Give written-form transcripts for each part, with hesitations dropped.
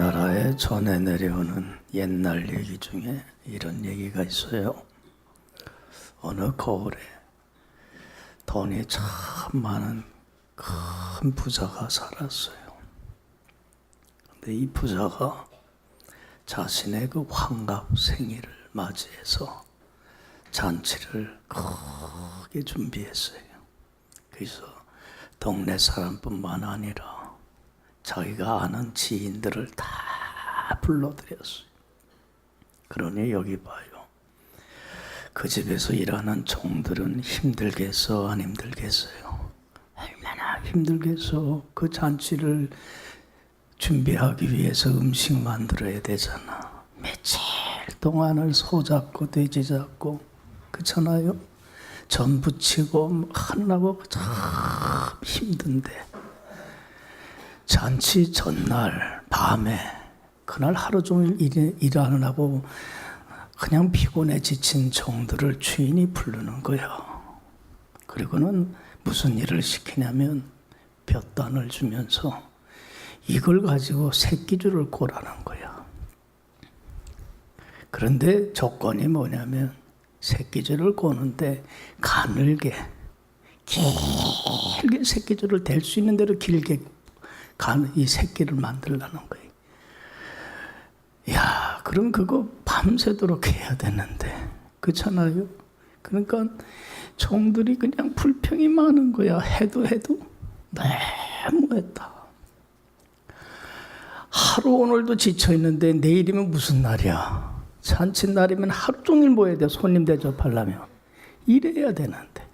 우리나라에 전해 내려오는 옛날 얘기 중에 이런 얘기가 있어요. 어느 거울에 돈이 참 많은 큰 부자가 살았어요. 근데 이 부자가 자신의 그 환갑 생일을 맞이해서 잔치를 크게 준비했어요. 그래서 동네 사람뿐만 아니라 자기가 아는 지인들을 다 불러들였어요. 그러니 여기 봐요. 그 집에서 일하는 종들은 힘들겠어, 안 힘들겠어요? 얼마나 힘들겠어. 그 잔치를 준비하기 위해서 음식 만들어야 되잖아. 며칠 동안을 소 잡고 돼지 잡고 그렇잖아요. 전 부치고 하느라고 참 힘든데 잔치 전날 밤에 그날 하루 종일 일하느라고 그냥 피곤해 지친 종들을 주인이 부르는 거야. 그리고는 무슨 일을 시키냐면 볕단을 주면서 이걸 가지고 새끼줄을 고라는 거야. 그런데 조건이 뭐냐면 새끼줄을 고는데 가늘게 길게 새끼줄을 댈 수 있는 대로 길게 이 새끼를 만들라는 거예요. 야, 그럼 그거 밤새도록 해야 되는데, 그렇잖아요? 그러니까 종들이 그냥 불평이 많은 거야. 해도 너무했다. 하루 오늘도 지쳐 있는데 내일이면 무슨 날이야? 잔칫날이면 하루 종일 뭐 해야 돼? 손님 대접하려면 일해야 되는데.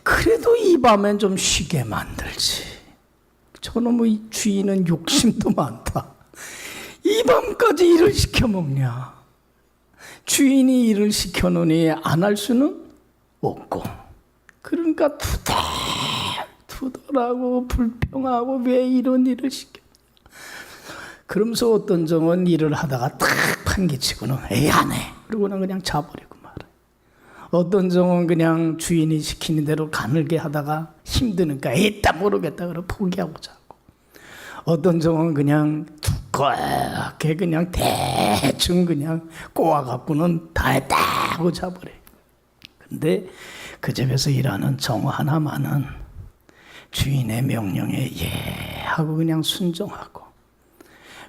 그래도 이 밤엔 좀 쉬게 만들지. 저놈의 주인은 욕심도 많다. 이 밤까지 일을 시켜 먹냐? 주인이 일을 시켜놓으니 안 할 수는 없고. 그러니까 투덜하고 불평하고 왜 이런 일을 시켜? 그러면서 어떤 종은 일을 하다가 딱 판기치고는 에이 안 해. 그러고는 그냥 자버리고 말아. 어떤 종은 그냥 주인이 시키는 대로 가늘게 하다가 힘드니까 에따 모르겠다 그러고 포기하고 자고. 어떤 종은 그냥 두껍게 그냥 대충 그냥 꼬아갖고는 다 했다 하고 자버려. 근데 그 집에서 일하는 종 하나만은 주인의 명령에 예 하고 그냥 순종하고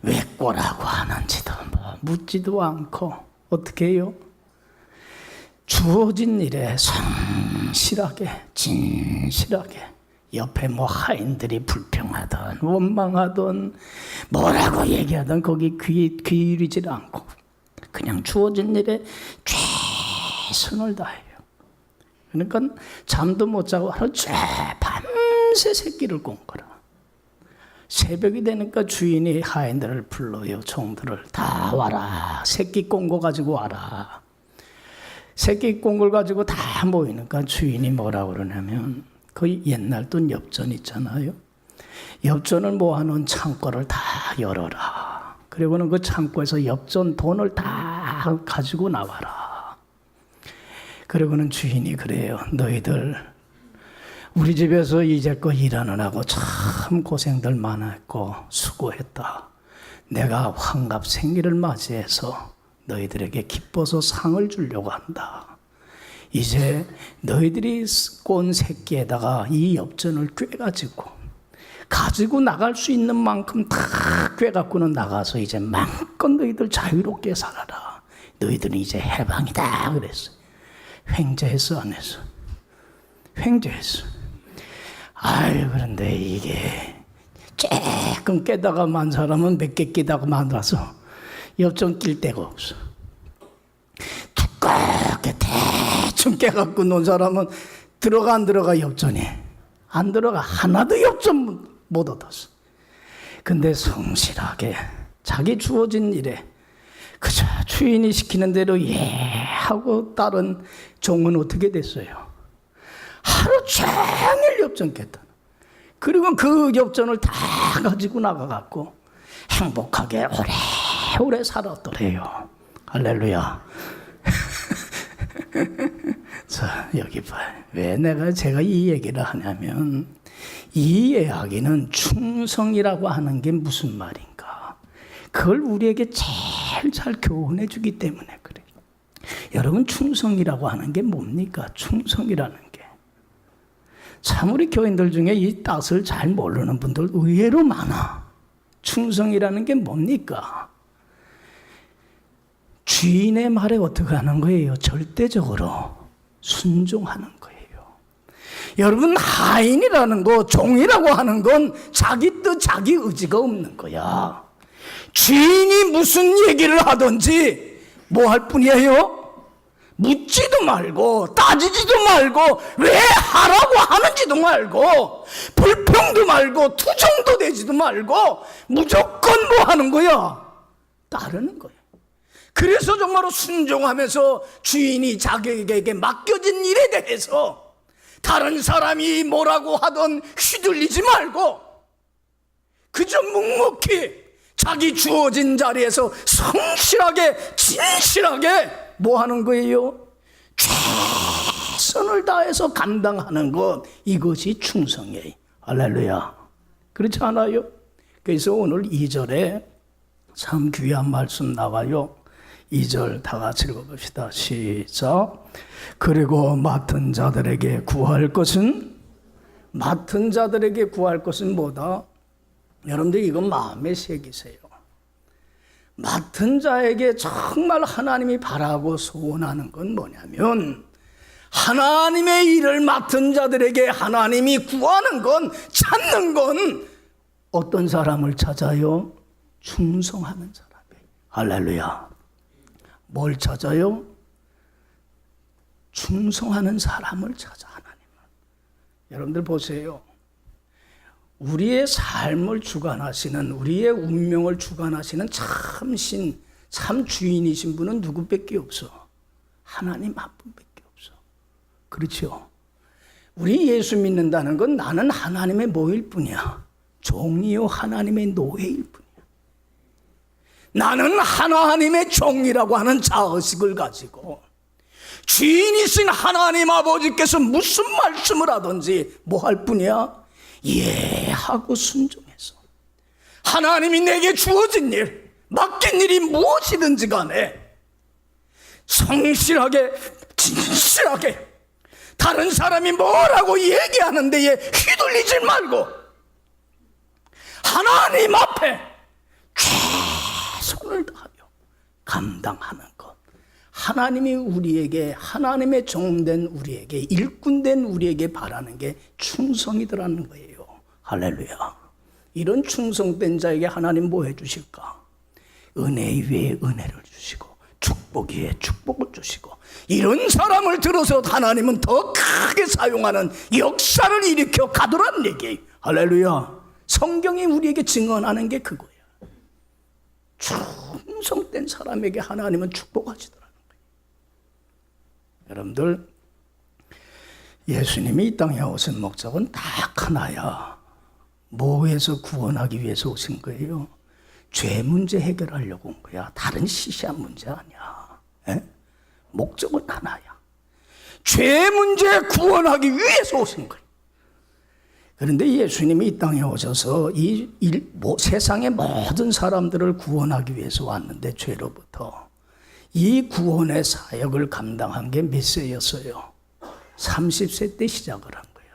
왜 꼬라고 하는지도 뭐 묻지도 않고 어떻게 해요? 주어진 일에 성실하게 진실하게 옆에 뭐 하인들이 불평하던 원망하던 뭐라고 얘기하던 거기 귀 기울이질 않고 그냥 주어진 일에 최선을 다해요. 그러니까 잠도 못 자고 하루 종일 밤새 새끼를 꼰 거라. 새벽이 되니까 주인이 하인들을 불러요. 종들을 다 와라. 새끼 꼰 거 가지고 와라. 새끼 꼰 걸 가지고 다 모이니까 주인이 뭐라고 그러냐면 그 옛날 돈 엽전 있잖아요. 엽전을 모아놓은 창고를 다 열어라. 그리고는 그 창고에서 엽전 돈을 다 가지고 나와라. 그리고는 주인이 그래요. 너희들 우리 집에서 이제껏 일하느라고 참 고생들 많았고 수고했다. 내가 환갑 생일을 맞이해서 너희들에게 기뻐서 상을 주려고 한다. 이제 너희들이 꼰 새끼에다가 이 엽전을 꿰가지고 가지고 나갈 수 있는 만큼 다 꿰갖고는 나가서 이제 마음껏 너희들 자유롭게 살아라. 너희들은 이제 해방이다 그랬어요. 횡재했어 안 했어? 횡재했어. 아유 그런데 이게 조금 깨다가 만 사람은 몇 개 끼다가 만들어서 엽전 낄 데가 없어. 두껍게 대충 깨갖고 논 사람은 들어가 안 들어가 엽전이 안 들어가. 하나도 엽전 못 얻었어. 근데 성실하게 자기 주어진 일에 그저 주인이 시키는 대로 예 하고 다른 종은 어떻게 됐어요? 하루 종일 엽전 깼다. 그리고 그 엽전을 다 가지고 나가갖고 행복하게 오래오래 살았더래요. 할렐루야. 자, 여기 봐요. 왜 제가 이 얘기를 하냐면 이 이야기는 충성이라고 하는 게 무슨 말인가? 그걸 우리에게 제일 잘 교훈해 주기 때문에 그래요. 여러분, 충성이라고 하는 게 뭡니까? 충성이라는 게. 참 우리 교인들 중에 이 뜻을 잘 모르는 분들 의외로 많아. 충성이라는 게 뭡니까? 주인의 말에 어떻게 하는 거예요? 절대적으로 순종하는 거예요. 여러분, 하인이라는 거, 종이라고 하는 건 자기 뜻, 자기 의지가 없는 거야. 주인이 무슨 얘기를 하든지 뭐 할 뿐이에요? 묻지도 말고 따지지도 말고 왜 하라고 하는지도 말고 불평도 말고 투정도 되지도 말고 무조건 뭐 하는 거야? 따르는 거야. 그래서 정말로 순종하면서 주인이 자기에게 맡겨진 일에 대해서 다른 사람이 뭐라고 하던 휘둘리지 말고 그저 묵묵히 자기 주어진 자리에서 성실하게 진실하게 뭐 하는 거예요? 최선을 다해서 감당하는 것, 이것이 충성이에요. 할렐루야. 그렇지 않아요? 그래서 오늘 2절에 참 귀한 말씀 나와요. 2절 다 같이 읽어봅시다. 시작. 그리고 맡은 자들에게 구할 것은, 맡은 자들에게 구할 것은 뭐다? 여러분들 이거 마음에 새기세요. 맡은 자에게 정말 하나님이 바라고 소원하는 건 뭐냐면, 하나님의 일을 맡은 자들에게 하나님이 구하는 건, 찾는 건 어떤 사람을 찾아요? 충성하는 사람이에요. 할렐루야. 뭘 찾아요? 충성하는 사람을 찾아, 하나님은. 여러분들 보세요. 우리의 삶을 주관하시는, 우리의 운명을 주관하시는 참 신, 참 주인이신 분은 누구밖에 없어? 하나님 한 분밖에 없어. 그렇죠? 우리 예수 믿는다는 건 나는 하나님의 뭐일 뿐이야? 종이요 하나님의 노예일 뿐이야. 나는 하나님의 종이라고 하는 자의식을 가지고 주인이신 하나님 아버지께서 무슨 말씀을 하든지 뭐 할 뿐이야? 예하고 순종해서 하나님이 내게 주어진 일, 맡긴 일이 무엇이든지 간에 성실하게 진실하게 다른 사람이 뭐라고 얘기하는 데에 휘둘리지 말고 하나님 앞에 최선을 다하여 감당하는 것. 하나님이 우리에게, 하나님의 종된 우리에게, 일꾼된 우리에게 바라는 게 충성이더라는 거예요. 할렐루야. 이런 충성된 자에게 하나님 뭐 해주실까? 은혜 위에 은혜를 주시고 축복 위에 축복을 주시고, 이런 사람을 들어서 하나님은 더 크게 사용하는 역사를 일으켜 가더라는 얘기. 할렐루야. 성경이 우리에게 증언하는 게 그거야. 충성된 사람에게 하나님은 축복하시더라는 거예요. 여러분들, 예수님이 이 땅에 오신 목적은 딱 하나야. 뭐에서 구원하기 위해서 오신 거예요? 죄 문제 해결하려고 온 거야. 다른 시시한 문제 아니야. 에? 목적은 하나야. 죄 문제 구원하기 위해서 오신 거예요. 그런데 예수님이 이 땅에 오셔서 세상의 모든 사람들을 구원하기 위해서 왔는데, 죄로부터 이 구원의 사역을 감당한 게 몇 세였어요? 30세 때 시작을 한 거예요.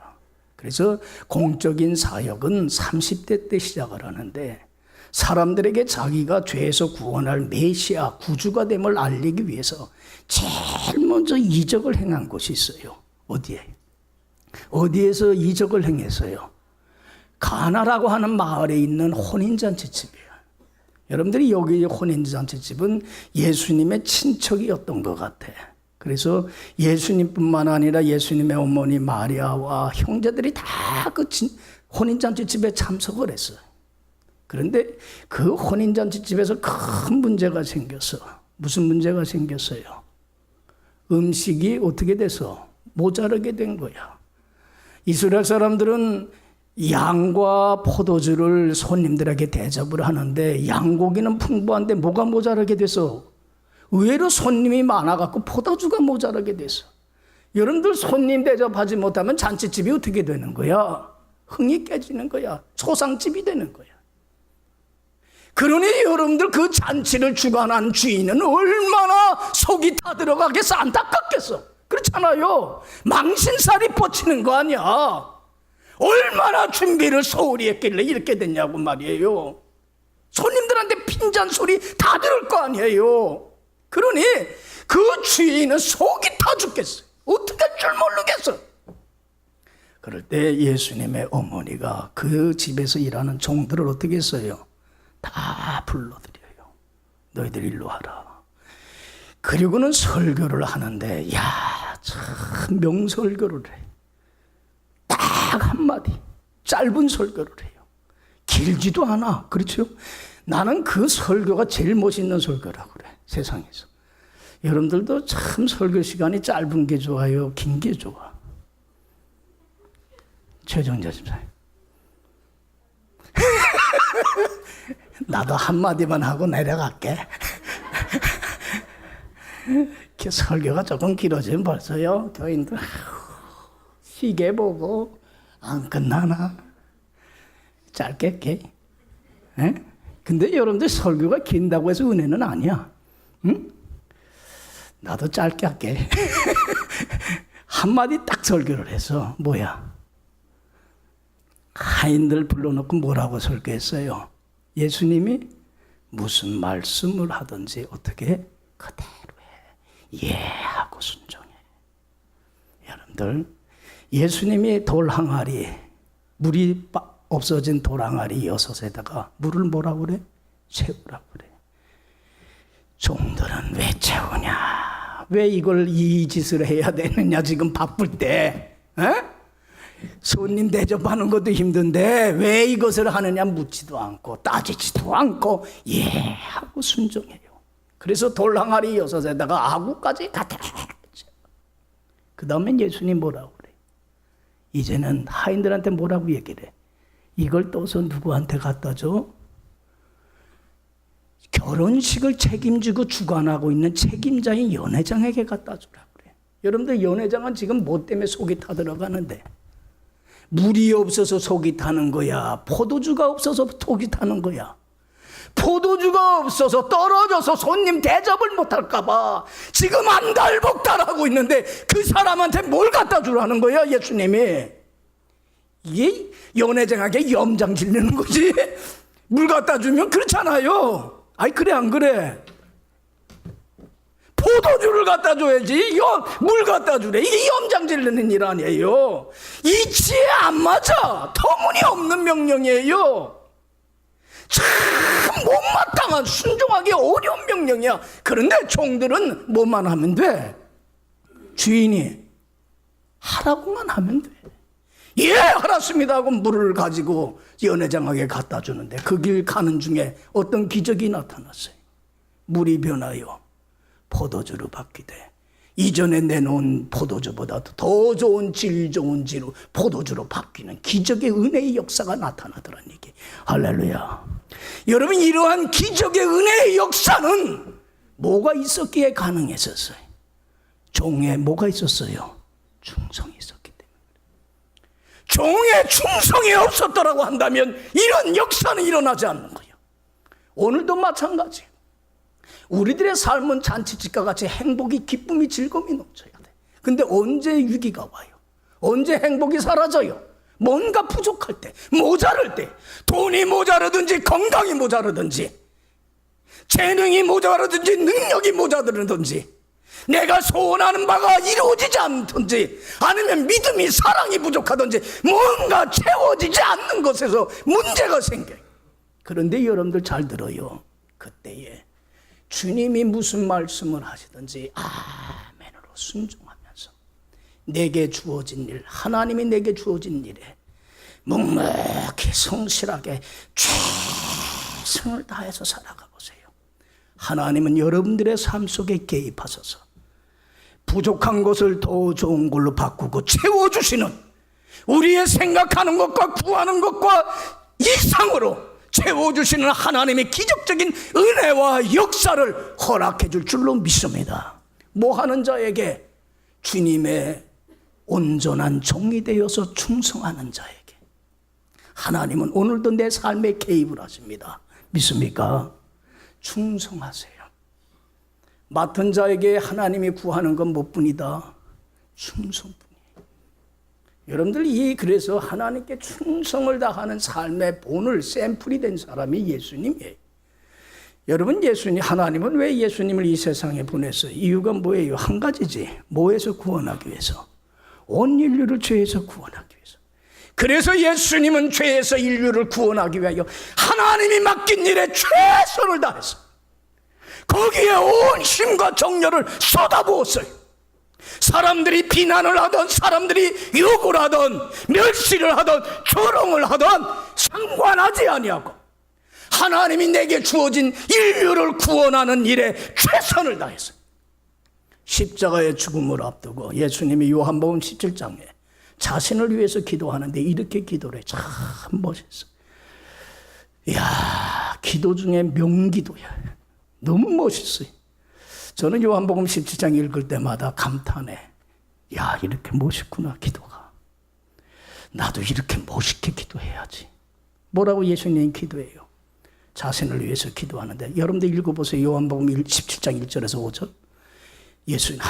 그래서 공적인 사역은 30대 때 시작을 하는데, 사람들에게 자기가 죄에서 구원할 메시아, 구주가 됨을 알리기 위해서 제일 먼저 이적을 행한 곳이 있어요. 어디에? 어디에서 이적을 행했어요? 가나라고 하는 마을에 있는 혼인잔치집이에요. 여러분들이 여기 혼인잔치집은 예수님의 친척이었던 것 같아. 그래서 예수님뿐만 아니라 예수님의 어머니 마리아와 형제들이 다 그 혼인잔치집에 참석을 했어요. 그런데 그 혼인잔치집에서 큰 문제가 생겼어. 무슨 문제가 생겼어요? 음식이 어떻게 돼서 모자라게 된 거야. 이스라엘 사람들은 양과 포도주를 손님들에게 대접을 하는데, 양고기는 풍부한데 뭐가 모자라게 돼서 의외로 손님이 많아갖고 포도주가 모자라게 돼서, 여러분들 손님 대접하지 못하면 잔치집이 어떻게 되는 거야? 흥이 깨지는 거야. 소상집이 되는 거야. 그러니 여러분들 그 잔치를 주관한 주인은 얼마나 속이 타들어가겠어, 안타깝겠어. 그렇잖아요. 망신살이 뻗치는 거 아니야. 얼마나 준비를 소홀히 했길래 이렇게 됐냐고 말이에요. 손님들한테 핀잔 소리 다 들을 거 아니에요. 그러니 그 주인은 속이 타 죽겠어요. 어떻게 할 줄 모르겠어. 그럴 때 예수님의 어머니가 그 집에서 일하는 종들을 어떻게 했어요? 다 불러들여요. 너희들 일로 와라. 그리고는 설교를 하는데 참 명설교를 해. 딱 한마디 짧은 설교를 해요. 길지도 않아. 그렇죠? 나는 그 설교가 제일 멋있는 설교라고 그래, 세상에서. 여러분들도 참 설교 시간이 짧은 게 좋아요, 긴 게 좋아? 최정자 집사님. 나도 한마디만 하고 내려갈게. 설교가 조금 길어지면 벌써요, 교인들 시계 보고 안 끝나나? 짧게 할게. 근데 여러분들 설교가 긴다고 해서 은혜는 아니야. 응? 나도 짧게 할게. 한마디 딱 설교를 해서 뭐야? 하인들 불러놓고 뭐라고 설교했어요? 예수님이 무슨 말씀을 하든지 어떻게 그대로 해. 예하고 순종해. 여러분들, 예수님이 돌 항아리, 물이 없어진 돌 항아리 6에다가 물을 뭐라고 그래? 채우라고 그래. 종들은 왜 채우냐? 왜 이걸 이 짓을 해야 되느냐? 지금 바쁠 때. 손님 대접하는 것도 힘든데 왜 이것을 하느냐 묻지도 않고 따지지도 않고 하고 순종해요. 그래서 돌 항아리 6에다가 아구까지 갖다. 그 다음엔 예수님 뭐라고 그래? 이제는 하인들한테 뭐라고 얘기를 해? 이걸 떠서 누구한테 갖다 줘? 결혼식을 책임지고 주관하고 있는 책임자인 연회장에게 갖다 주라고 그래. 여러분들, 연회장은 지금 뭐 때문에 속이 타들어가는데? 물이 없어서 속이 타는 거야? 포도주가 없어서 속이 타는 거야? 포도주가 없어서 떨어져서 손님 대접을 못할까 봐 지금 안달복달하고 있는데 그 사람한테 뭘 갖다 주라는 거야, 예수님이? 이게 연회장에게 염장 질리는 거지. 물 갖다 주면 그렇잖아요. 아니, 그래 안 그래? 포도주를 갖다 줘야지 물 갖다 주래. 이게 염장 질리는 일 아니에요. 이치에 안 맞아. 터무니없는 명령이에요. 참 못마땅한, 순종하기 어려운 명령이야. 그런데 종들은 뭐만 하면 돼? 주인이 하라고만 하면 돼. 예, 알았습니다 하고 물을 가지고 연회장에게 갖다 주는데 그 길 가는 중에 어떤 기적이 나타났어요. 물이 변하여 포도주로 바뀌되 이전에 내놓은 포도주보다도 더 좋은 질 좋은 지로 포도주로 바뀌는 기적의 은혜의 역사가 나타나더란 얘기. 할렐루야. 여러분, 이러한 기적의 은혜의 역사는 뭐가 있었기에 가능했었어요? 종에 뭐가 있었어요? 충성이 있었기 때문에. 종의 충성이 없었더라고 한다면 이런 역사는 일어나지 않는 거예요. 오늘도 마찬가지. 우리들의 삶은 잔치집과 같이 행복이, 기쁨이, 즐거움이 넘쳐야 돼. 근데 언제 위기가 와요? 언제 행복이 사라져요? 뭔가 부족할 때, 모자랄 때, 돈이 모자르든지 건강이 모자르든지 재능이 모자르든지 능력이 모자르든지 내가 소원하는 바가 이루어지지 않든지 아니면 믿음이, 사랑이 부족하든지 뭔가 채워지지 않는 것에서 문제가 생겨요. 그런데 여러분들 잘 들어요. 그때에 주님이 무슨 말씀을 하시든지 아멘으로 순종하면서 내게 주어진 일, 하나님이 내게 주어진 일에 묵묵히 성실하게 최선을 다해서 살아가 보세요. 하나님은 여러분들의 삶 속에 개입하셔서 부족한 것을 더 좋은 걸로 바꾸고 채워주시는, 우리의 생각하는 것과 구하는 것과 이상으로 채워주시는 하나님의 기적적인 은혜와 역사를 허락해 줄 줄로 믿습니다. 뭐하는 자에게? 주님의 온전한 종이 되어서 충성하는 자에게 하나님은 오늘도 내 삶에 개입을 하십니다. 믿습니까? 충성하세요. 맡은 자에게 하나님이 구하는 건 뭐뿐이다? 충성뿐이에요. 여러분들 그래서 하나님께 충성을 다하는 삶의 본을 샘플이 된 사람이 예수님이에요. 여러분, 하나님은 왜 예수님을 이 세상에 보냈어요? 이유가 뭐예요? 한 가지지. 뭐에서 구원하기 위해서? 온 인류를 죄에서 구원하기 위해서. 그래서 예수님은 죄에서 인류를 구원하기 위하여 하나님이 맡긴 일에 최선을 다해서 거기에 온 힘과 정열을 쏟아부었어요. 사람들이 비난을 하던, 사람들이 욕을 하던, 멸시를 하던, 조롱을 하던 상관하지 아니하고 하나님이 내게 주어진 인류를 구원하는 일에 최선을 다했어요. 십자가의 죽음을 앞두고 예수님이 요한복음 17장에 자신을 위해서 기도하는데 이렇게 기도를 해. 참 멋있어. 이야, 기도 중에 명기도야. 너무 멋있어요. 저는 요한복음 17장 읽을 때마다 감탄해. 야, 이렇게 멋있구나, 기도가. 나도 이렇게 멋있게 기도해야지. 뭐라고 예수님이 기도해요? 자신을 위해서 기도하는데, 여러분들 읽어보세요. 요한복음 17장 1절에서 5절. 예수님,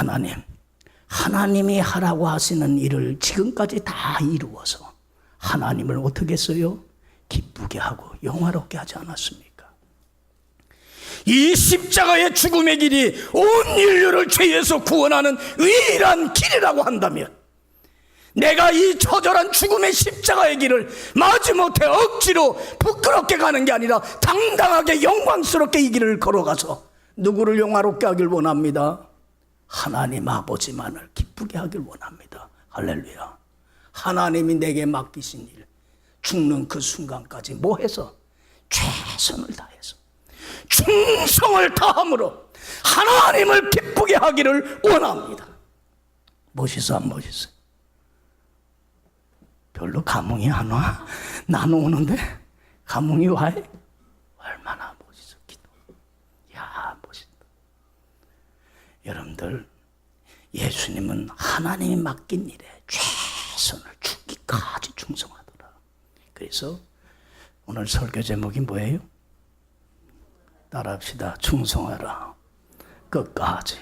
하나님이 하라고 하시는 일을 지금까지 다 이루어서 하나님을 어떻게 했어요? 기쁘게 하고 영화롭게 하지 않았습니까? 이 십자가의 죽음의 길이 온 인류를 죄에서 구원하는 유일한 길이라고 한다면, 내가 이 처절한 죽음의 십자가의 길을 마지못해 억지로 부끄럽게 가는 게 아니라 당당하게 영광스럽게 이 길을 걸어가서 누구를 영화롭게 하길 원합니다? 하나님 아버지만을 기쁘게 하길 원합니다. 할렐루야. 하나님이 내게 맡기신 일, 죽는 그 순간까지 뭐 해서? 최선을 다해서 충성을 다함으로 하나님을 기쁘게 하기를 원합니다. 멋있어 안 멋있어? 별로 감흥이 안 와. 나는 오는데 감흥이 와. 얼마나 멋있어. 기도. 야, 멋있다. 여러분들, 예수님은 하나님이 맡긴 일에 최선을 죽기까지 충성하더라. 그래서 오늘 설교 제목이 뭐예요? 따라합시다. 충성하라. 끝까지.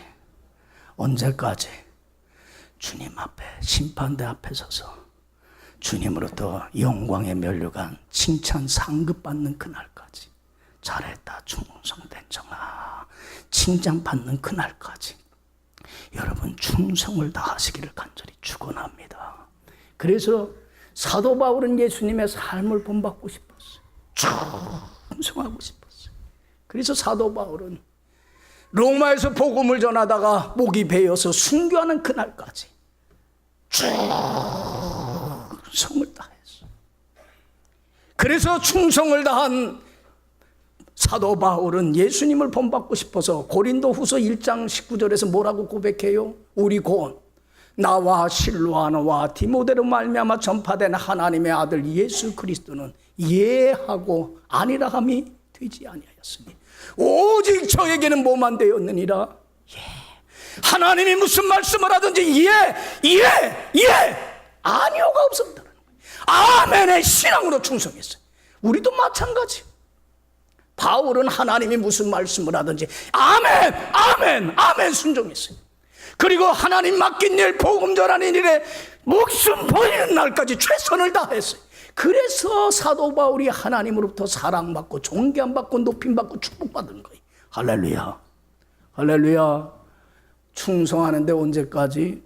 언제까지? 주님 앞에, 심판대 앞에 서서 주님으로부터 영광의 면류관, 칭찬 상급받는 그날까지. 잘했다, 충성된 정아. 칭찬받는 그날까지. 여러분, 충성을 다하시기를 간절히 축원합니다. 그래서 사도 바울은 예수님의 삶을 본받고 싶었어요. 충성하고 싶었어요. 그래서 사도 바울은 로마에서 복음을 전하다가 목이 베어서 순교하는 그날까지 충성을 다했어. 그래서 충성을 다한 사도 바울은 예수님을 본받고 싶어서 고린도후서 1장 19절에서 뭐라고 고백해요? 우리 곧 나와 실로아나와 디모데로 말미암아 전파된 하나님의 아들 예수 그리스도는 예하고 아니라 함이 되지 아니하였으니 오직 저에게는 뭐만 되었느니라? 예. 하나님이 무슨 말씀을 하든지 예 아니오가 없었다는 거예요. 아멘의 신앙으로 충성했어요. 우리도 마찬가지. 바울은 하나님이 무슨 말씀을 하든지 아멘 순종했어요. 그리고 하나님 맡긴 일, 복음 전하는 일에 목숨 버리는 날까지 최선을 다했어요. 그래서 사도 바울이 하나님으로부터 사랑받고 존경받고 높임받고 축복받은 거예요. 할렐루야. 할렐루야. 충성하는데 언제까지?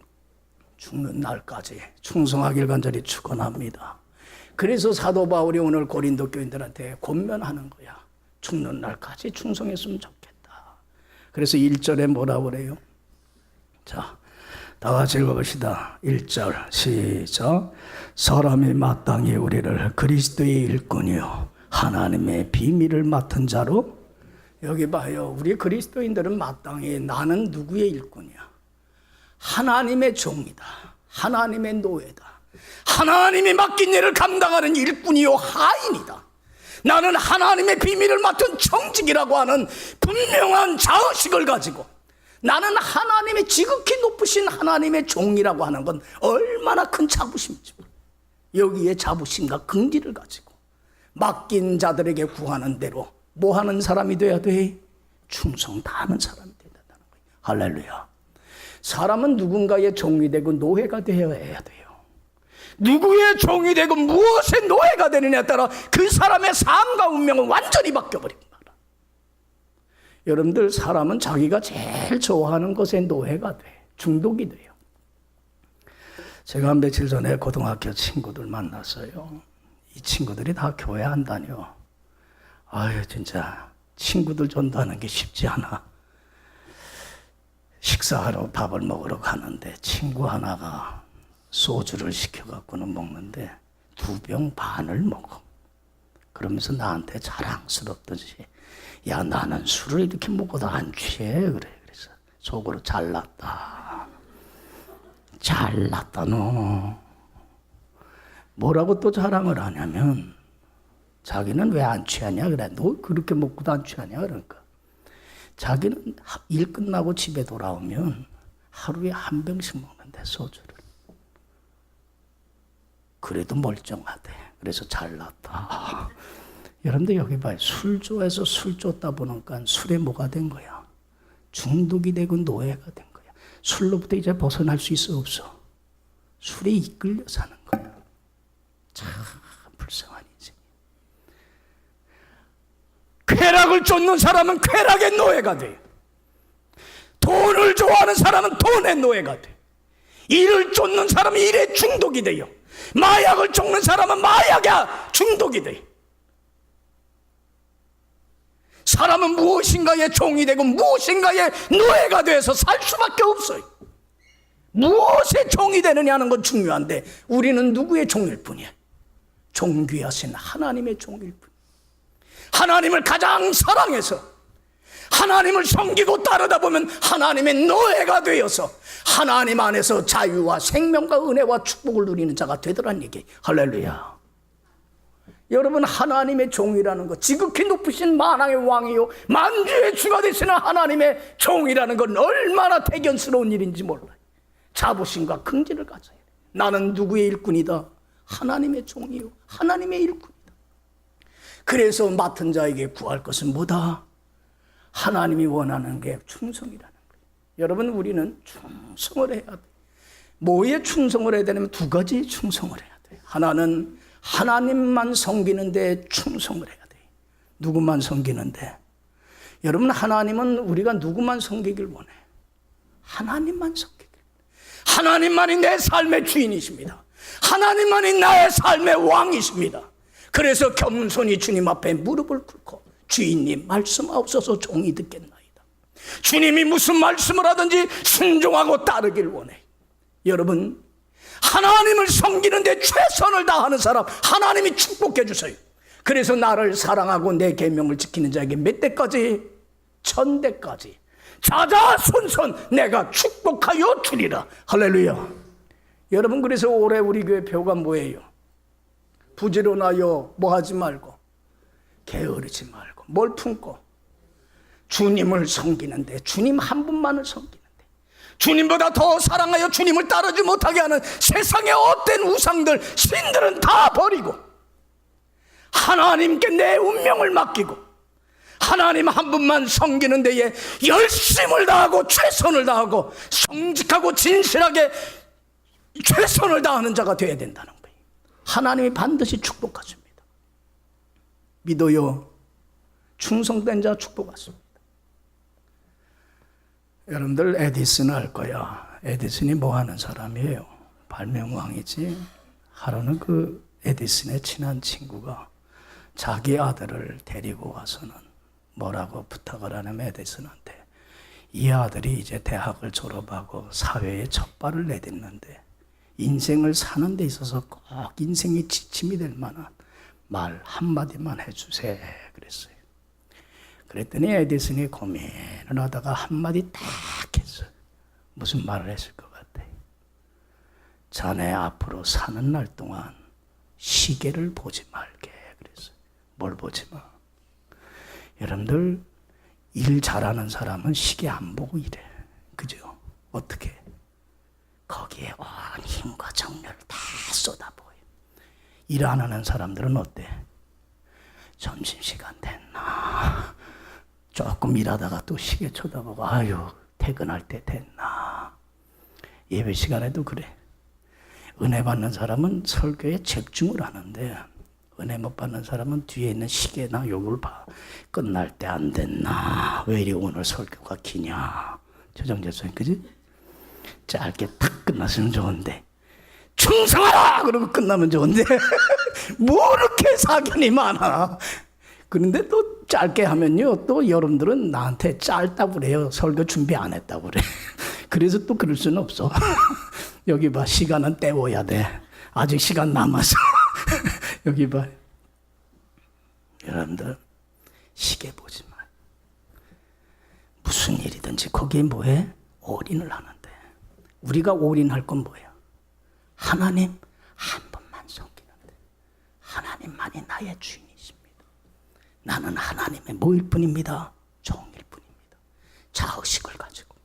죽는 날까지 충성하길 간절히 축원합니다. 그래서 사도 바울이 오늘 고린도 교인들한테 권면하는 거야. 죽는 날까지 충성했으면 좋겠다. 그래서 1절에 뭐라고 그래요? 자, 다 같이 읽어봅시다. 1절 시작. 사람이 마땅히 우리를 그리스도의 일꾼이요 하나님의 비밀을 맡은 자로. 여기 봐요. 우리 그리스도인들은 마땅히 나는 누구의 일꾼이야? 하나님의 종이다. 하나님의 노예다. 하나님이 맡긴 일을 감당하는 일꾼이요 하인이다. 나는 하나님의 비밀을 맡은 청직이라고 하는 분명한 자의식을 가지고 나는 하나님의 지극히 높으신 하나님의 종이라고 하는 건 얼마나 큰 자부심이죠. 여기에 자부심과 긍지를 가지고 맡긴 자들에게 구하는 대로 뭐 하는 사람이 돼야 돼? 충성 다하는 사람이 된다는 거예요. 할렐루야. 사람은 누군가의 종이 되고 노예가 되어야 돼요. 누구의 종이 되고 무엇의 노예가 되느냐에 따라 그 사람의 삶과 운명은 완전히 바뀌어버립니다. 여러분들, 사람은 자기가 제일 좋아하는 것에 노예가 돼. 중독이 돼요. 제가 한 며칠 전에 고등학교 친구들 만났어요. 이 친구들이 다 교회 안 다녀. 아유, 진짜 친구들 전도하는 게 쉽지 않아. 식사하러 밥을 먹으러 가는데 친구 하나가 소주를 시켜갖고는 먹는데 2병 반을 먹어. 그러면서 나한테 자랑스럽듯이, 야, 나는 술을 이렇게 먹어도 안 취해. 그래. 그래서 속으로 잘났다. 잘났다, 너. 뭐라고 또 자랑을 하냐면, 자기는 왜 안 취하냐? 그래. 너 그렇게 먹고도 안 취하냐? 그러니까. 자기는 일 끝나고 집에 돌아오면 하루에 1병씩 먹는데, 소주를. 그래도 멀쩡하대. 그래서 잘났다. 여러분들 여기 봐요. 술 좋아해서 술 쫓다 보니까 술에 뭐가 된 거야? 중독이 되고 노예가 된 거야. 술로부터 이제 벗어날 수 있어, 없어? 술에 이끌려 사는 거야. 참 불쌍한 인생. 쾌락을 쫓는 사람은 쾌락의 노예가 돼. 돈을 좋아하는 사람은 돈의 노예가 돼. 일을 쫓는 사람은 일에 중독이 돼요. 마약을 쫓는 사람은 마약에 중독이 돼. 사람은 무엇인가의 종이 되고 무엇인가의 노예가 돼서 살 수밖에 없어요. 무엇의 종이 되느냐는 건 중요한데, 우리는 누구의 종일 뿐이야? 존귀하신 하나님의 종일 뿐. 하나님을 가장 사랑해서 하나님을 섬기고 따르다 보면 하나님의 노예가 되어서 하나님 안에서 자유와 생명과 은혜와 축복을 누리는 자가 되더란 얘기. 할렐루야. 여러분, 하나님의 종이라는 것, 지극히 높으신 만왕의 왕이요 만주의 주가 되시는 하나님의 종이라는 건 얼마나 대견스러운 일인지 몰라요. 자부심과 긍지를 가져야 돼요. 나는 누구의 일꾼이다? 하나님의 종이요 하나님의 일꾼이다. 그래서 맡은 자에게 구할 것은 뭐다? 하나님이 원하는 게 충성이라는 거예요. 여러분, 우리는 충성을 해야 돼요. 뭐에 충성을 해야 되냐면 2가지 충성을 해야 돼요. 하나는 하나님만 섬기는데 충성을 해야 돼요. 누구만 섬기는데? 여러분, 하나님은 우리가 누구만 섬기길 원해? 하나님만 섬기길. 하나님만이 내 삶의 주인이십니다. 하나님만이 나의 삶의 왕이십니다. 그래서 겸손히 주님 앞에 무릎을 꿇고, 주인님 말씀하옵소서, 종이 듣겠나이다. 주님이 무슨 말씀을 하든지 순종하고 따르길 원해. 여러분, 하나님을 섬기는데 최선을 다하는 사람 하나님이 축복해 주세요. 그래서 나를 사랑하고 내 계명을 지키는 자에게 몇 대까지? 1000대까지 자자손손 내가 축복하여 주리라. 할렐루야. 여러분, 그래서 올해 우리 교회 표가 뭐예요? 부지런하여 뭐 하지 말고, 게으르지 말고, 뭘 품고 주님을 섬기는데, 주님 한 분만을 섬기는데, 주님보다 더 사랑하여 주님을 따르지 못하게 하는 세상의 헛된 우상들, 신들은 다 버리고 하나님께 내 운명을 맡기고 하나님 한 분만 섬기는 데에 열심을 다하고 최선을 다하고 정직하고 진실하게 최선을 다하는 자가 되어야 된다는 거예요. 하나님이 반드시 축복하십니다. 믿어요. 충성된 자 축복하십니다. 여러분들, 에디슨 알 거야. 에디슨이 뭐 하는 사람이에요? 발명왕이지. 하루는 그 에디슨의 친한 친구가 자기 아들을 데리고 와서는 뭐라고 부탁을 하냐면, 에디슨한테, 이 아들이 이제 대학을 졸업하고 사회에 첫 발을 내딛는데 인생을 사는 데 있어서 꼭 인생의 지침이 될 만한 말 한마디만 해주세요. 그랬어요. 그랬더니 에디슨이 고민을 하다가 한마디 딱 했어요. 무슨 말을 했을 것 같아요? 자네 앞으로 사는 날 동안 시계를 보지 말게. 그랬어요. 뭘 보지 마? 여러분들, 일 잘하는 사람은 시계 안 보고 일해. 그죠? 어떻게? 거기에 온 힘과 정열을 다 쏟아부어요. 일 안 하는 사람들은 어때? 점심시간 됐나? 조금 일하다가 또 시계 쳐다보고 아유 퇴근할 때 됐나. 예배 시간에도 그래. 은혜 받는 사람은 설교에 집중을 하는데 은혜 못 받는 사람은 뒤에 있는 시계나 요걸 봐. 끝날 때 안 됐나. 왜 이리 오늘 설교가 기냐. 조정재 선생님 그지? 짧게 탁 끝났으면 좋은데 충성하라 그러고 끝나면 좋은데 뭐 이렇게 사견이 많아. 그런데 또 짧게 하면요 또 여러분들은 나한테 짧다고 그래요. 설교 준비 안 했다고 그래. 그래서 또 그럴 수는 없어. 여기 봐 시간은 때워야 돼. 아직 시간 남아서. 여기 봐 여러분들 시계 보지 마. 무슨 일이든지 거기에 뭐해? 올인을 하는데 우리가 올인할 건 뭐야? 하나님 한 번만 섬기는데 하나님만이 나의 주인이십니다. 나는 하나님의 뭐일 뿐입니다. 종일 뿐입니다. 자의식을 가지고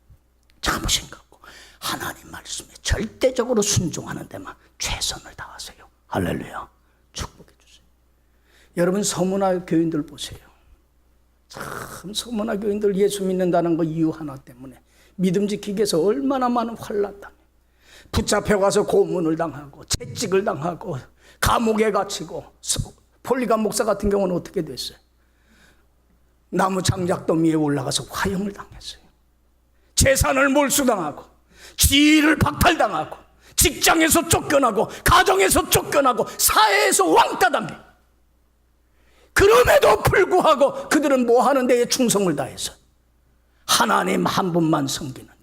자부심 갖고 하나님 말씀에 절대적으로 순종하는 데만 최선을 다하세요. 할렐루야. 축복해 주세요. 여러분 서문화 교인들 보세요. 참 서문화 교인들 예수 믿는다는 거 이유 하나 때문에 믿음 지키기 위해서 얼마나 많은 환난당해. 붙잡혀가서 고문을 당하고 채찍을 당하고 감옥에 갇히고 폴리감 목사 같은 경우는 어떻게 됐어요? 나무 장작더미에 올라가서 화형을 당했어요. 재산을 몰수당하고 지위를 박탈당하고 직장에서 쫓겨나고 가정에서 쫓겨나고 사회에서 왕따당해. 그럼에도 불구하고 그들은 뭐 하는 데에 충성을 다해서 하나님 한 분만 섬기는데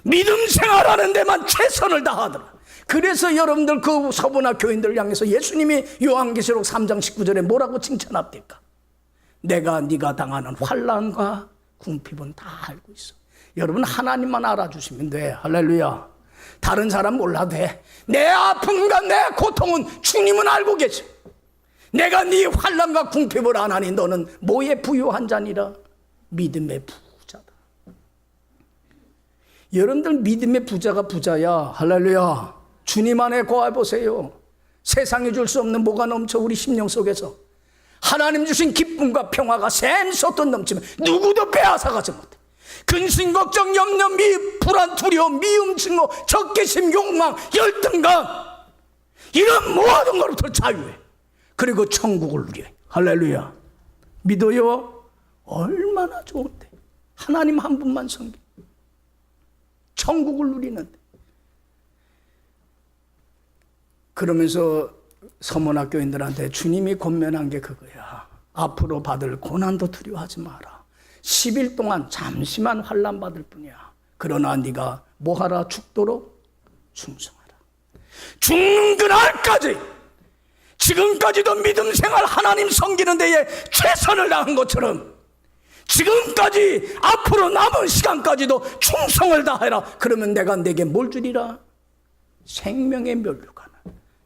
믿음 생활하는 데만 최선을 다하더라. 그래서 여러분들 그 서문화 교인들 향해서 예수님이 요한계시록 3장 19절에 뭐라고 칭찬합니까? 내가 네가 당하는 환난과 궁핍은 다 알고 있어. 여러분 하나님만 알아주시면 돼. 할렐루야. 다른 사람 몰라도 돼. 내 아픔과 내 고통은 주님은 알고 계셔. 내가 네 환난과 궁핍을 안 하니 너는 뭐에 부유한 자니라? 믿음의 부자다. 여러분들 믿음의 부자가 부자야. 할렐루야. 주님 안에 거해보세요. 세상에 줄 수 없는 뭐가 넘쳐 우리 심령 속에서. 하나님 주신 기쁨과 평화가 샘솟듯 넘치면 누구도 빼앗아가지 못해. 근심, 걱정, 염려, 불안, 두려움, 미움, 증오, 적개심, 욕망, 열등감 이런 모든 것부터 자유해. 그리고 천국을 누려. 할렐루야. 믿어요? 얼마나 좋은데. 하나님 한 분만 섬기. 천국을 누리는데. 그러면서 서문학교인들한테 주님이 권면한 게 그거야. 앞으로 받을 고난도 두려워하지 마라. 10일 동안 잠시만 환난 받을 뿐이야. 그러나 네가 뭐하라? 죽도록 충성하라. 죽는 그날까지 지금까지도 믿음 생활 하나님 섬기는 데에 최선을 다한 것처럼 지금까지 앞으로 남은 시간까지도 충성을 다해라. 그러면 내가 네게 뭘 주리라? 생명의 면류관을.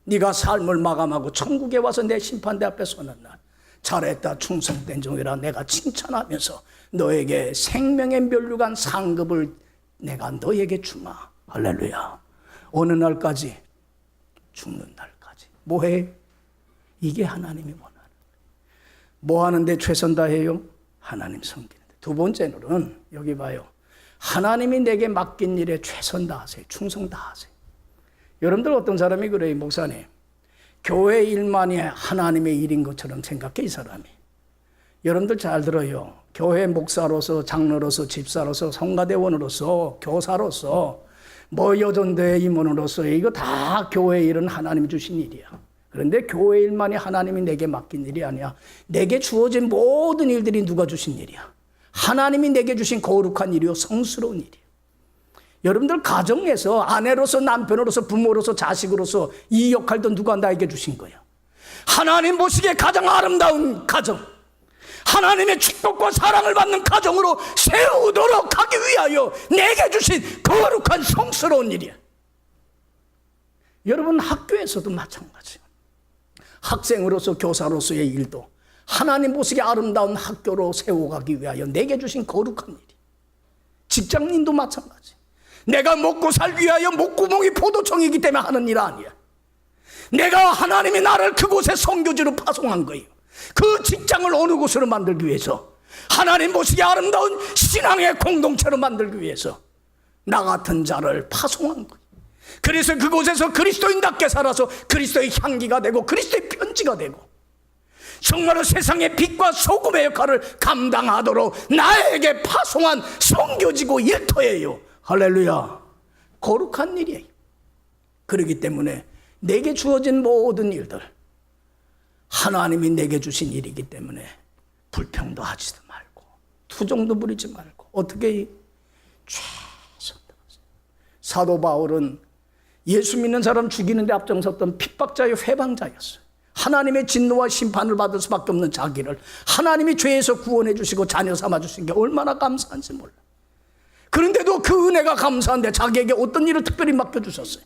네가 삶을 마감하고 천국에 와서 내 심판대 앞에 서는 날 잘했다 충성된 종이라 내가 칭찬하면서 너에게 생명의 면류관 상급을 내가 너에게 주마. 할렐루야. 어느 날까지? 죽는 날까지. 뭐해? 이게 하나님이 원하는. 뭐 하는데 최선 다해요? 하나님 섬기는데. 두 번째는 여기 봐요. 하나님이 내게 맡긴 일에 최선 다하세요. 충성 다하세요. 여러분들 어떤 사람이 그래요? 목사님, 교회 일만이 하나님의 일인 것처럼 생각해 이 사람이. 여러분들 잘 들어요. 교회 목사로서 장로로서 집사로서 성가대원으로서 교사로서 뭐 여전대 임원으로서 이거 다 교회 일은 하나님이 주신 일이야. 그런데 교회 일만이 하나님이 내게 맡긴 일이 아니야. 내게 주어진 모든 일들이 누가 주신 일이야. 하나님이 내게 주신 거룩한 일이요 성스러운 일이야. 여러분들 가정에서 아내로서 남편으로서 부모로서 자식으로서 이 역할도 누가 나에게 주신 거야. 하나님 보시기에 가장 아름다운 가정, 하나님의 축복과 사랑을 받는 가정으로 세우도록 하기 위하여 내게 주신 거룩한 성스러운 일이야. 여러분 학교에서도 마찬가지야. 학생으로서 교사로서의 일도 하나님 보시기에 아름다운 학교로 세워가기 위하여 내게 주신 거룩한 일이. 직장인도 마찬가지. 내가 먹고 살기 위하여 목구멍이 포도청이기 때문에 하는 일 아니야. 내가 하나님이 나를 그곳에 선교지로 파송한 거예요. 그 직장을 어느 곳으로 만들기 위해서, 하나님 보시기에 아름다운 신앙의 공동체로 만들기 위해서 나 같은 자를 파송한 거예요. 그래서 그곳에서 그리스도인답게 살아서 그리스도의 향기가 되고 그리스도의 편지가 되고 정말로 세상의 빛과 소금의 역할을 감당하도록 나에게 파송한 선교지고 일터예요. 할렐루야. 거룩한 일이에요. 그렇기 때문에 내게 주어진 모든 일들, 하나님이 내게 주신 일이기 때문에 불평도 하지도 말고 투정도 부리지 말고 어떻게 최선 다하세요. 사도 바울은 예수 믿는 사람 죽이는 데 앞장섰던 핍박자의 회방자였어요. 하나님의 진노와 심판을 받을 수밖에 없는 자기를 하나님이 죄에서 구원해 주시고 자녀 삼아 주신 게 얼마나 감사한지 몰라. 그런데도 그 은혜가 감사한데 자기에게 어떤 일을 특별히 맡겨주셨어요.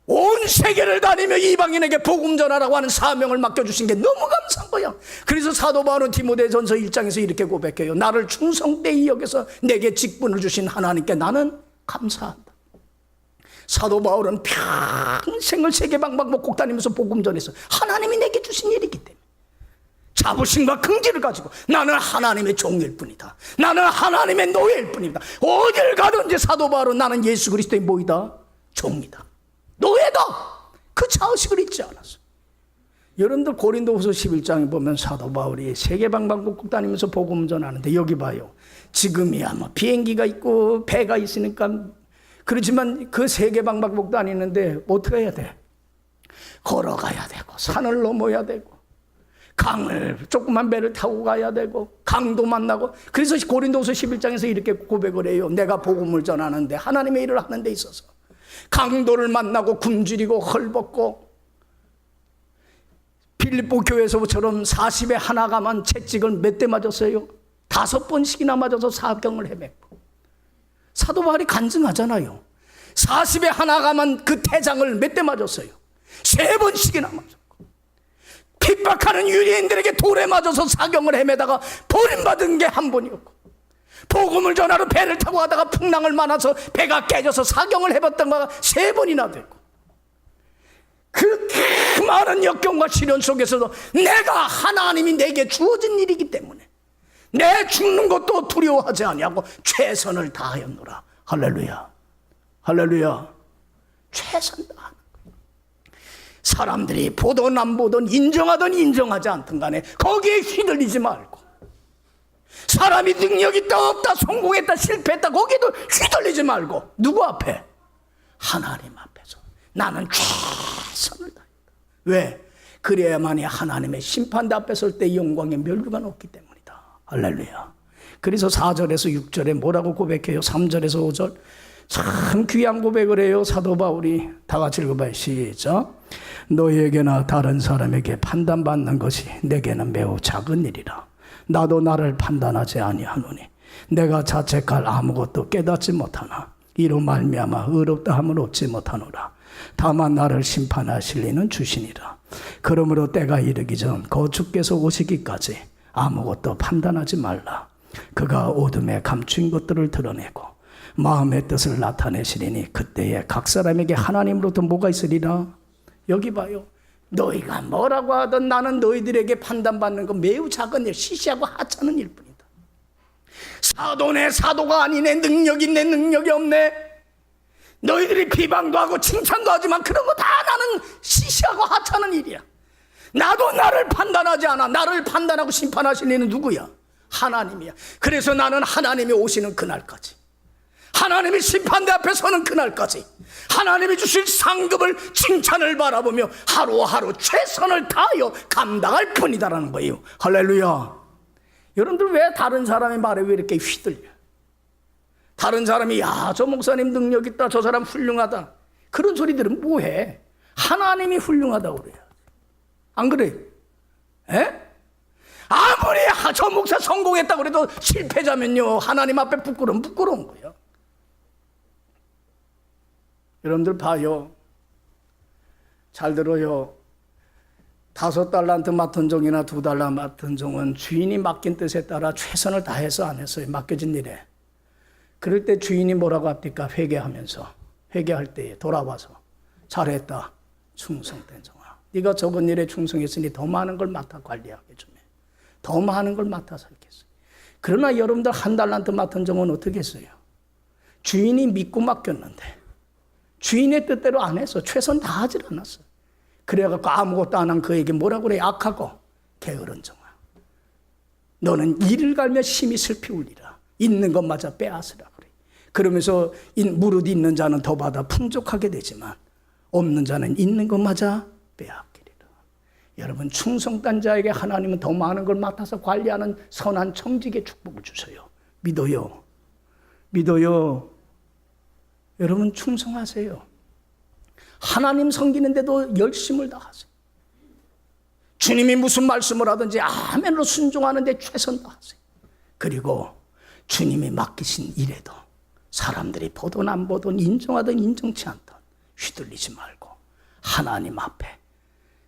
온 세계를 다니며 이방인에게 복음 전하라고 하는 사명을 맡겨주신 게 너무 감사한 거야. 그래서 사도 바울은 디모데전서 1장에서 이렇게 고백해요. 나를 충성되이 여겨서 내게 직분을 주신 하나님께 나는 감사한다. 사도 바울은 평생을 세계방방곡곡 다니면서 복음 전해서 하나님이 내게 주신 일이기 때문에 자부심과 긍지를 가지고 나는 하나님의 종일 뿐이다, 나는 하나님의 노예일 뿐이다. 어딜 가든지 사도 바울은 나는 예수 그리스도의 뭐이다? 종이다, 노예다. 그 자의식을 잊지 않았어. 여러분들 고린도후서 11장에 보면 사도 바울이 세계방방곡곡 다니면서 복음 전하는데 여기 봐요. 지금이야 뭐 비행기가 있고 배가 있으니까 그렇지만 그 세계방방곡곡 다니는데 어떻게 해야 돼? 걸어가야 되고 산을 넘어야 되고 강을 조그만 배를 타고 가야 되고 강도 만나고. 그래서 고린도후서 11장에서 이렇게 고백을 해요. 내가 복음을 전하는데 하나님의 일을 하는 데 있어서 강도를 만나고 굶주리고 헐벗고 빌립보 교회에서처럼 40에 하나가만 채찍을 몇 대 맞았어요? 5번씩이나 맞아서 사경을 헤맸고. 사도 바울이 간증하잖아요. 40에 하나가만 그 태장을 몇 대 맞았어요? 3번씩이나 맞았고. 핍박하는 유대인들에게 돌에 맞아서 사경을 헤매다가 버림받은 게 한 번이었고, 복음을 전하러 배를 타고 가다가 풍랑을 만나서 배가 깨져서 사경을 해봤던 거가 3번이나 되고, 그렇게 많은 역경과 시련 속에서도 내가 하나님이 내게 주어진 일이기 때문에 내 죽는 것도 두려워하지 아니하고 최선을 다하였노라. 할렐루야, 할렐루야. 최선 다하는 거예요. 사람들이 보든 안 보든 인정하든 인정하지 않든 간에 거기에 휘둘리지 말고, 사람이 능력 있다 없다 성공했다 실패했다 거기에도 휘둘리지 말고 누구 앞에? 하나님 앞에서 나는 최선을 다했다. 왜? 그래야만이 하나님의 심판대 앞에 설 때 영광의 멸류가 높기 때문이다. 할렐루야. 그래서 4절에서 6절에 뭐라고 고백해요? 3절에서 5절 참 귀한 고백을 해요. 사도 바울이 다 같이 읽어봐요. 시작. 너희에게나 다른 사람에게 판단받는 것이 내게는 매우 작은 일이라. 나도 나를 판단하지 아니하노니 내가 자책할 아무것도 깨닫지 못하나 이로 말미암아 의롭다 함을 얻지 못하노라. 다만 나를 심판하실 이는 주시니라. 그러므로 때가 이르기 전 곧 주께서 오시기까지 아무것도 판단하지 말라. 그가 어둠에 감추인 것들을 드러내고 마음의 뜻을 나타내시리니 그때에 각 사람에게 하나님으로부터 뭐가 있으리라. 여기 봐요. 너희가 뭐라고 하든 나는 너희들에게 판단받는 건 매우 작은 일, 시시하고 하찮은 일뿐이다. 사도네 사도가 아니네, 능력이 있네 능력이 없네, 너희들이 비방도 하고 칭찬도 하지만 그런 거 다 나는 시시하고 하찮은 일이야. 나도 나를 판단하지 않아. 나를 판단하고 심판하실 이는 누구야? 하나님이야. 그래서 나는 하나님이 오시는 그날까지, 하나님이 심판대 앞에 서는 그날까지 하나님이 주실 상급을 칭찬을 바라보며 하루하루 최선을 다하여 감당할 뿐이다라는 거예요. 할렐루야. 여러분들 왜 다른 사람의 말에 왜 이렇게 휘둘려? 다른 사람이 야, 저 목사님 능력 있다, 저 사람 훌륭하다, 그런 소리들은 뭐해? 하나님이 훌륭하다고 그래요. 안 그래? 에? 아무리 저 목사 성공했다고 그래도 실패자면요 하나님 앞에 부끄러운 거예요. 여러분들 봐요. 잘 들어요. 5달란트 맡은 종이나 2달란트 맡은 종은 주인이 맡긴 뜻에 따라 최선을 다해서 안 했어요. 맡겨진 일에. 그럴 때 주인이 뭐라고 합니까? 회개하면서, 회개할 때에 돌아와서 잘했다, 충성된 종아, 네가 적은 일에 충성했으니 더 많은 걸 맡아 관리하게 좀 해. 더 많은 걸 맡아서 하겠어요. 그러나 여러분들 한 달란트 맡은 종은 어떻게 했어요? 주인이 믿고 맡겼는데 주인의 뜻대로 안 해서 최선 다하질 않았어요. 그래갖고 아무것도 안 한 그에게 뭐라고 그래? 악하고 게으른 종아, 너는 이를 갈며 심히 슬피 울리라. 있는 것마저 빼앗으라 그래. 그러면서 무릇 있는 자는 더 받아 풍족하게 되지만 없는 자는 있는 것마저 빼앗기리라. 여러분, 충성된 자에게 하나님은 더 많은 걸 맡아서 관리하는 선한 청직의 축복을 주셔요. 믿어요. 믿어요. 여러분, 충성하세요. 하나님 섬기는데도 열심을 다하세요. 주님이 무슨 말씀을 하든지 아멘으로 순종하는데 최선 다하세요. 그리고 주님이 맡기신 일에도 사람들이 보든 안 보든 인정하든 인정치 않든 휘둘리지 말고 하나님 앞에,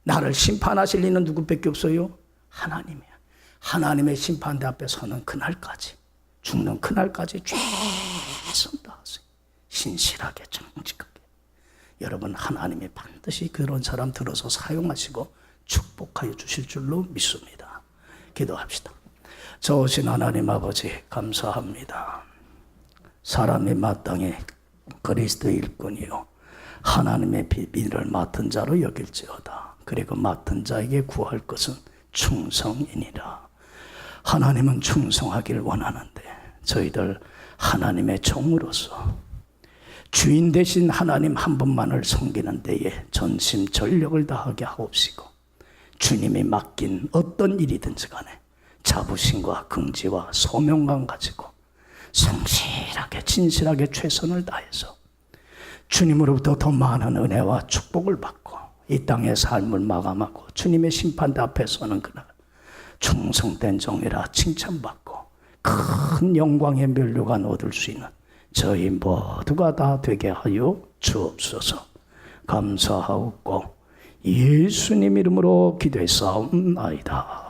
나를 심판하실 이는 누구밖에 없어요? 하나님이야. 하나님의 심판대 앞에 서는 그날까지, 죽는 그날까지 최선 다하세요. 신실하게, 정직하게. 여러분, 하나님이 반드시 그런 사람 들어서 사용하시고 축복하여 주실 줄로 믿습니다. 기도합시다. 좋으신 하나님 아버지, 감사합니다. 사람이 마땅히 그리스도의 일꾼이요 하나님의 비밀을 맡은 자로 여길지어다. 그리고 맡은 자에게 구할 것은 충성이니라. 하나님은 충성하길 원하는데 저희들 하나님의 종으로서 주인 되신 하나님 한 분만을 섬기는 데에 전심전력을 다하게 하옵시고, 주님이 맡긴 어떤 일이든지 간에 자부심과 긍지와 소명감 가지고 성실하게 진실하게 최선을 다해서 주님으로부터 더 많은 은혜와 축복을 받고 이 땅의 삶을 마감하고 주님의 심판대 앞에 서는 그날 충성된 종이라 칭찬받고 큰 영광의 면류관 얻을 수 있는 저희 모두가 다 되게 하여 주옵소서. 감사하옵고 예수님 이름으로 기도했사옵나이다.